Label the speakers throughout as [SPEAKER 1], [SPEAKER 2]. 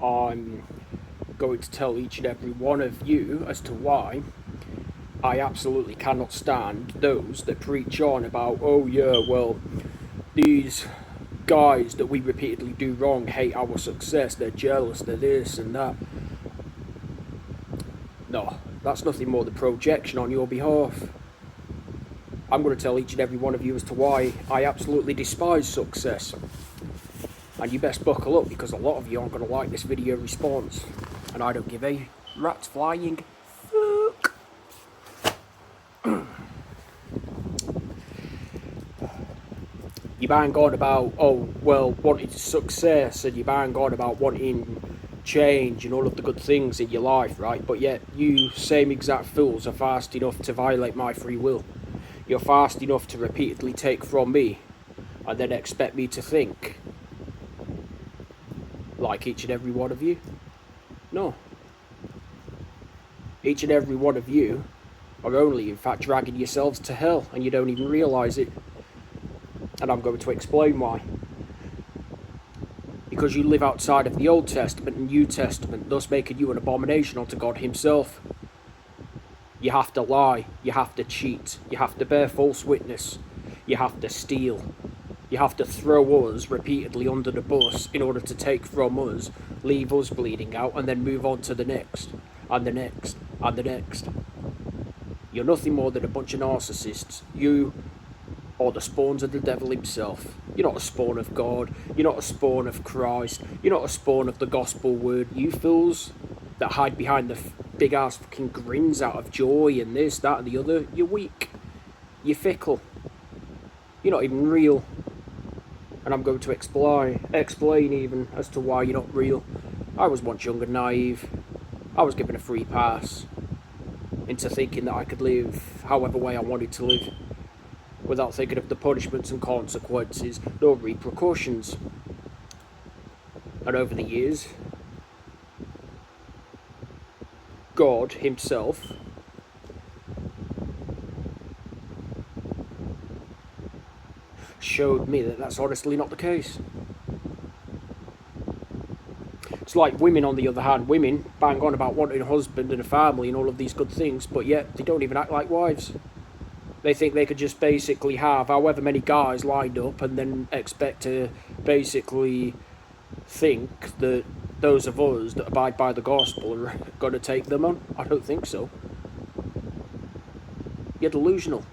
[SPEAKER 1] I'm going to tell each and every one of you as to why I absolutely cannot stand those that preach on about, oh yeah, well, these guys that we repeatedly do wrong hate our success, they're jealous, they're this and that. No, that's nothing more than projection on your behalf. I'm going to tell each and every one of you as to why I absolutely despise success. And you best buckle up, because a lot of you aren't going to like this video response. And I don't give a rat's flying fuck. You bang on about, oh, well, wanting success, and you bang on about wanting change and all of the good things in your life, right? But yet, you same exact fools are fast enough to violate my free will. You're fast enough to repeatedly take from me, and then expect me to think like each and every one of you. No. Each and every one of you are only, in fact, dragging yourselves to hell, and you don't even realise it. And I'm going to explain why. Because you live outside of the Old Testament and New Testament, thus making you an abomination unto God himself. You have to lie, you have to cheat, you have to bear false witness, you have to steal, you have to throw us repeatedly under the bus in order to take from us, leave us bleeding out, and then move on to the next, and the next, and the next. You're nothing more than a bunch of narcissists. You are the spawns of the devil himself. You're not a spawn of God, you're not a spawn of Christ, you're not a spawn of the gospel word. You fools that hide behind the big ass fucking grins out of joy and this, that and the other, you're weak, you're fickle, you're not even real. And I'm going to explain even as to why you're not real. I was once young and naive. I was given a free pass into thinking that I could live however way I wanted to live, without thinking of the punishments and consequences, nor repercussions. And over the years, God himself showed me that that's honestly not the case. It's like women, on the other hand. Women bang on about wanting a husband and a family and all of these good things, but yet they don't even act like wives. They think they could just basically have however many guys lined up and then expect to basically think that those of us that abide by the gospel are going to take them on. I don't think so. You're delusional.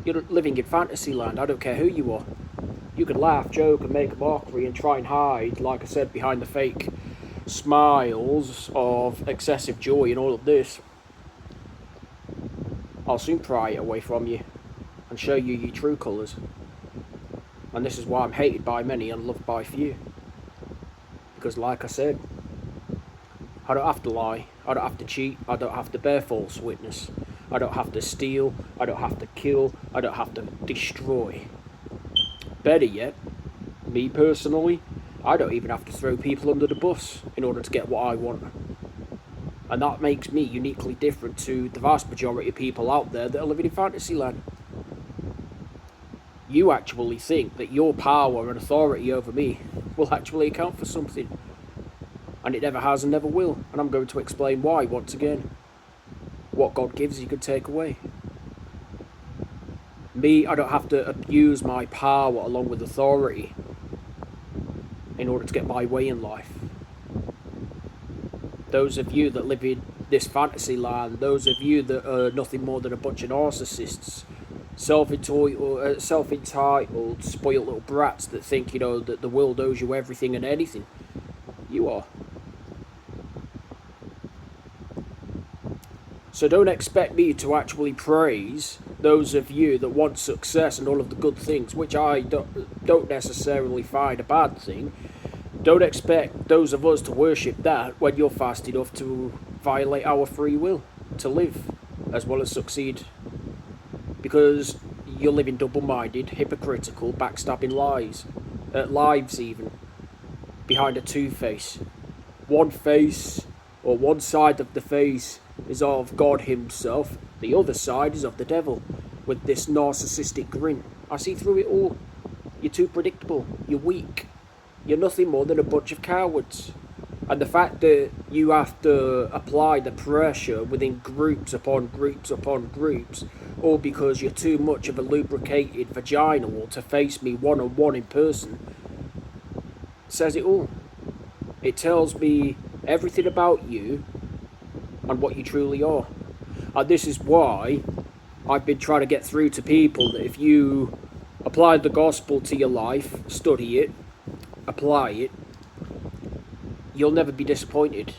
[SPEAKER 1] You're living in fantasy land. I don't care who you are. You can laugh, joke and make a mockery and try and hide, like I said, behind the fake smiles of excessive joy and all of this. I'll soon pry it away from you and show you your true colours. And this is why I'm hated by many and loved by few. Because like I said, I don't have to lie, I don't have to cheat, I don't have to bear false witness, I don't have to steal, I don't have to kill, I don't have to destroy. Better yet, me personally, I don't even have to throw people under the bus in order to get what I want. And that makes me uniquely different to the vast majority of people out there that are living in fantasy land. You actually think that your power and authority over me will actually account for something. And it never has and never will. And I'm going to explain why once again. What God gives, he could take away. Me, I don't have to abuse my power along with authority in order to get my way in life. Those of you that live in this fantasy land, those of you that are nothing more than a bunch of narcissists, self-entitled, spoiled little brats that think, you know, that the world owes you everything and anything. You are. So don't expect me to actually praise those of you that want success and all of the good things, which I don't necessarily find a bad thing. Don't expect those of us to worship that when you're fast enough to violate our free will to live as well as succeed. Because you're living double-minded, hypocritical, backstabbing lives even, behind a two-face. One face, or one side of the face, is of God himself, the other side is of the devil, with this narcissistic grin. I see through it all. You're too predictable, you're weak, You're nothing more than a bunch of cowards. And the fact that you have to apply the pressure within groups upon groups upon groups, all because you're too much of a lubricated vaginal to face me one-on-one in person, says it all. It tells me everything about you and what you truly are. And this is why I've been trying to get through to people that if you apply the gospel to your life, study it, apply it, you'll never be disappointed.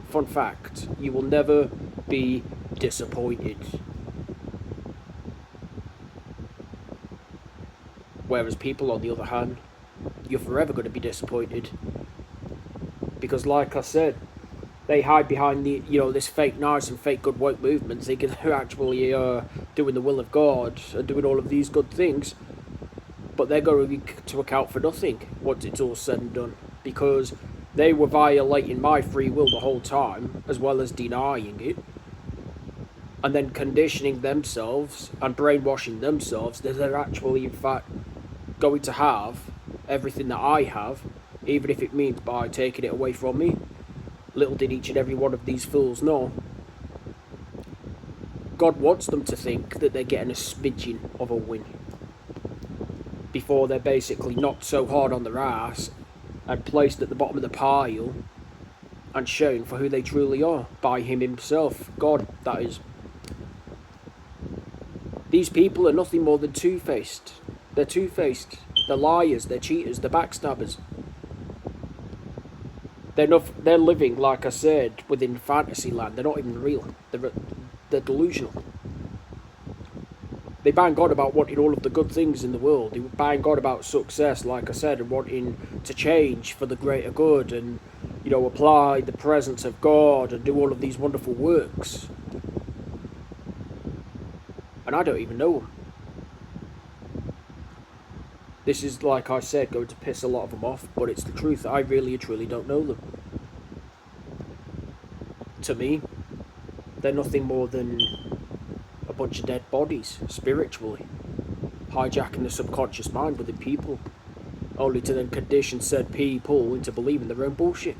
[SPEAKER 1] Fun fact, you will never be disappointed. Whereas people, on the other hand, you're forever going to be disappointed. Because like I said, they hide behind the, this fake nice and fake good woke movement, thinking they're actually doing the will of God and doing all of these good things. But they're going to account for nothing once it's all said and done. Because they were violating my free will the whole time, as well as denying it, and then conditioning themselves and brainwashing themselves that they're actually, in fact, going to have everything that I have, even if it means by taking it away from me. Little did each and every one of these fools know, God wants them to think that they're getting a smidgen of a win before they're basically knocked so hard on their ass and placed at the bottom of the pile and shown for who they truly are by him himself, God, that is. These people are nothing more than two-faced. They're two-faced. They're liars. They're cheaters. They're backstabbers. They're living, like I said, within fantasy land. They're not even real. They're delusional. They bang God about wanting all of the good things in the world. They bang God about success, like I said, and wanting to change for the greater good and, apply the presence of God and do all of these wonderful works. And I don't even know them. This is, like I said, going to piss a lot of them off, but it's the truth. I really and truly don't know them. To me, they're nothing more than a bunch of dead bodies, spiritually, hijacking the subconscious mind within people, only to then condition said people into believing their own bullshit.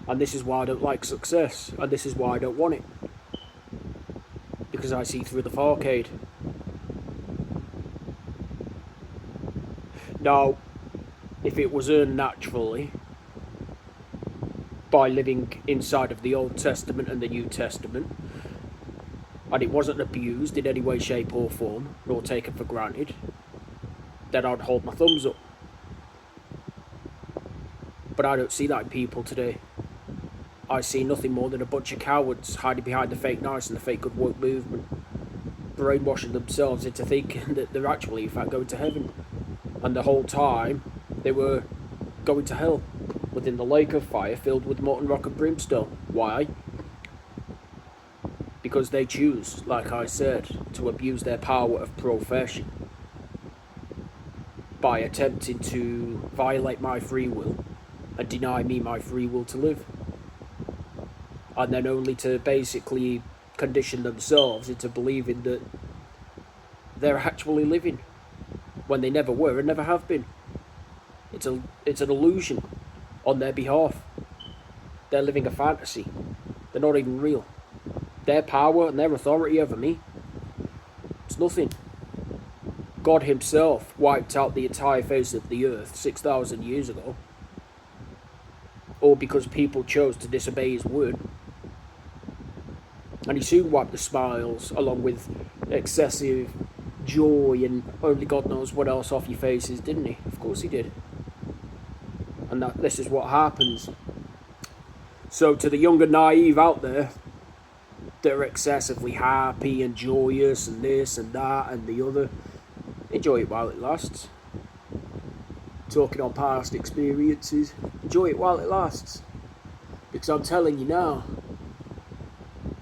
[SPEAKER 1] And this is why I don't like success, and this is why I don't want it. Because I see through the facade. Now, if it was earned naturally, by living inside of the Old Testament and the New Testament, and it wasn't abused in any way, shape or form, nor taken for granted, then I'd hold my thumbs up. But I don't see that in people today. I see nothing more than a bunch of cowards hiding behind the fake nice and the fake good woke movement, brainwashing themselves into thinking that they're actually, in fact, going to heaven. And the whole time, they were going to hell, within the lake of fire filled with molten rock and brimstone. Why? Because they choose, like I said, to abuse their power of profession by attempting to violate my free will and deny me my free will to live. And then only to basically condition themselves into believing that they're actually living when they never were and never have been. It's an illusion on their behalf. They're living a fantasy. They're not even real. Their power and their authority over me, it's nothing. God himself wiped out the entire face of the earth 6,000 years ago, all because people chose to disobey his word. And he soon wiped the smiles, along with excessive joy and only God knows what else off your faces, didn't he? Of course he did. And this is what happens. So to the young and naive out there, they're excessively happy and joyous and this and that and the other. Enjoy it while it lasts. Talking on past experiences, enjoy it while it lasts. Because I'm telling you now,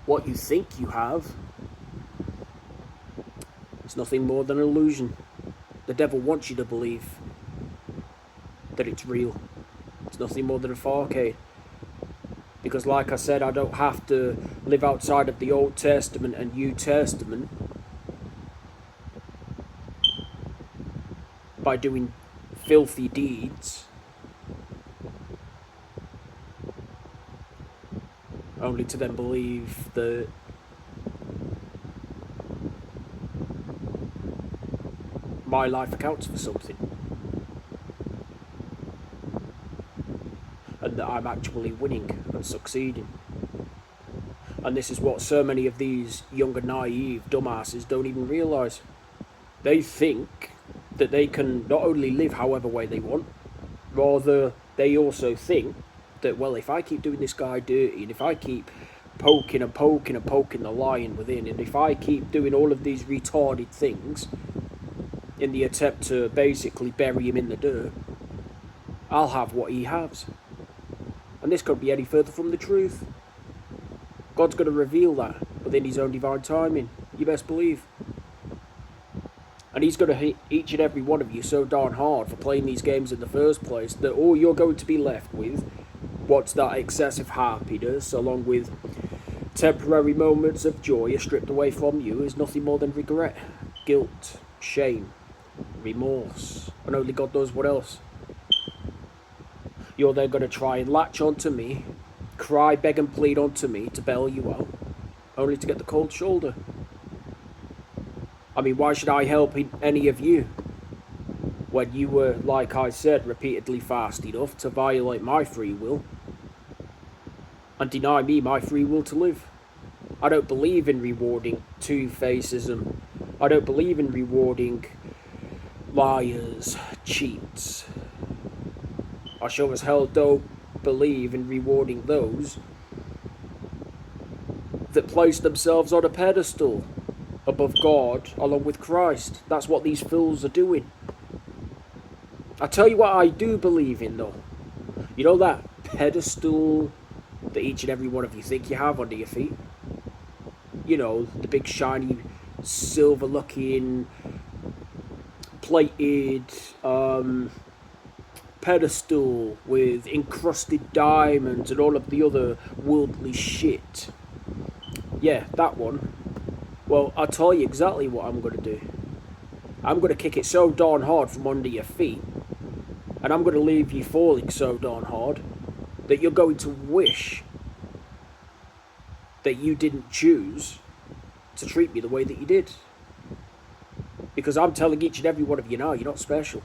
[SPEAKER 1] what you think you have, it's nothing more than an illusion. The devil wants you to believe that it's real. It's nothing more than a facade. Because like I said, I don't have to live outside of the Old Testament and New Testament by doing filthy deeds, only to then believe that my life accounts for something, and that I'm actually winning and succeeding. And this is what so many of these younger, naive dumbasses don't even realise. They think that they can not only live however way they want, rather they also think that, well, if I keep doing this guy dirty, and if I keep poking and poking and poking the lion within, and if I keep doing all of these retarded things in the attempt to basically bury him in the dirt, I'll have what he has. And this couldn't be any further from the truth. God's going to reveal that within his own divine timing, you best believe. And he's going to hit each and every one of you so darn hard for playing these games in the first place that all you're going to be left with, what's that excessive happiness, along with temporary moments of joy are stripped away from you, is nothing more than regret, guilt, shame, remorse, and only God knows what else. You're then going to try and latch onto me, cry, beg and plead onto me to bail you out, only to get the cold shoulder. I mean, why should I help any of you when you were, like I said, repeatedly fast enough to violate my free will and deny me my free will to live? I don't believe in rewarding two-facism. I don't believe in rewarding liars, cheats. I sure as hell don't believe in rewarding those that place themselves on a pedestal above God along with Christ. That's what these fools are doing. I tell you what I do believe in, though. You know that pedestal that each and every one of you think you have under your feet? You know, the big shiny silver looking plated pedestal with encrusted diamonds and all of the other worldly shit. Yeah, that one. Well, I'll tell you exactly what I'm going to do. I'm going to kick it so darn hard from under your feet, and I'm going to leave you falling so darn hard that you're going to wish that you didn't choose to treat me the way that you did. Because I'm telling each and every one of you now, you're not special.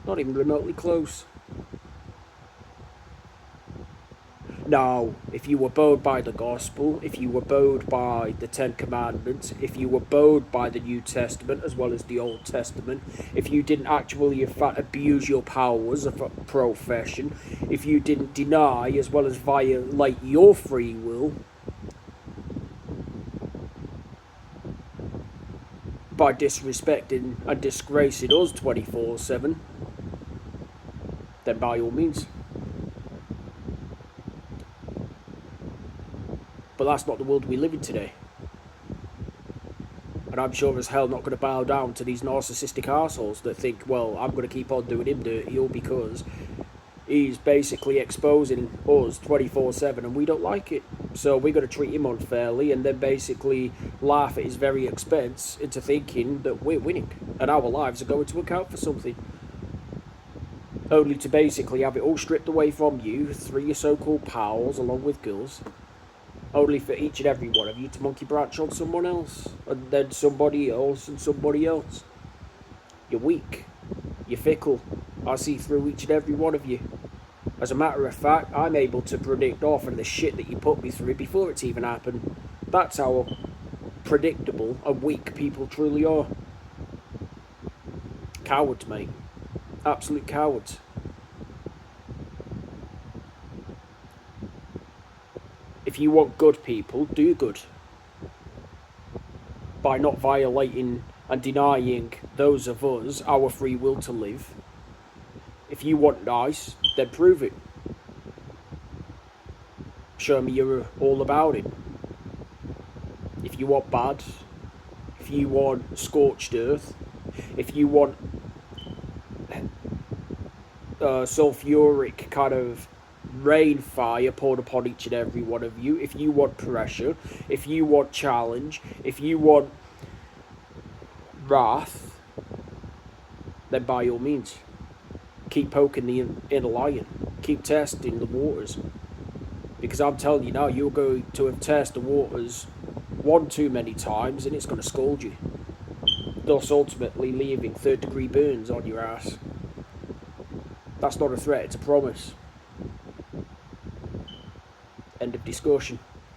[SPEAKER 1] Not even remotely close. Now, if you were bowed by the gospel, if you were bowed by the Ten Commandments, if you were bowed by the New Testament as well as the Old Testament, if you didn't actually abuse your powers of a profession, if you didn't deny as well as violate your free will by disrespecting and disgracing us 24/7, then by all means. But that's not the world we live in today. And I'm sure as hell not going to bow down to these narcissistic arseholes that think, well, I'm going to keep on doing him dirty all because he's basically exposing us 24/7 and we don't like it. So we're going to treat him unfairly and then basically laugh at his very expense into thinking that we're winning and our lives are going to account for something. Only to basically have it all stripped away from you through your so-called pals along with girls. Only for each and every one of you to monkey branch on someone else, and then somebody else, and somebody else. You're weak. You're fickle. I see through each and every one of you. As a matter of fact, I'm able to predict often the shit that you put me through before it's even happened. That's how predictable and weak people truly are. Cowards, mate. Absolute cowards. If you want good people, do good. By not violating and denying those of us our free will to live. If you want nice, then prove it. Show me you're all about it. If you want bad, if you want scorched earth, if you want sulfuric kind of rain fire poured upon each and every one of you, if you want pressure, if you want challenge, if you want wrath, then by all means, keep poking the inner lion. Keep testing the waters. Because I'm telling you now, you're going to have tested the waters one too many times and it's going to scold you. Thus ultimately leaving third-degree burns on your ass. That's not a threat, it's a promise. End of discussion.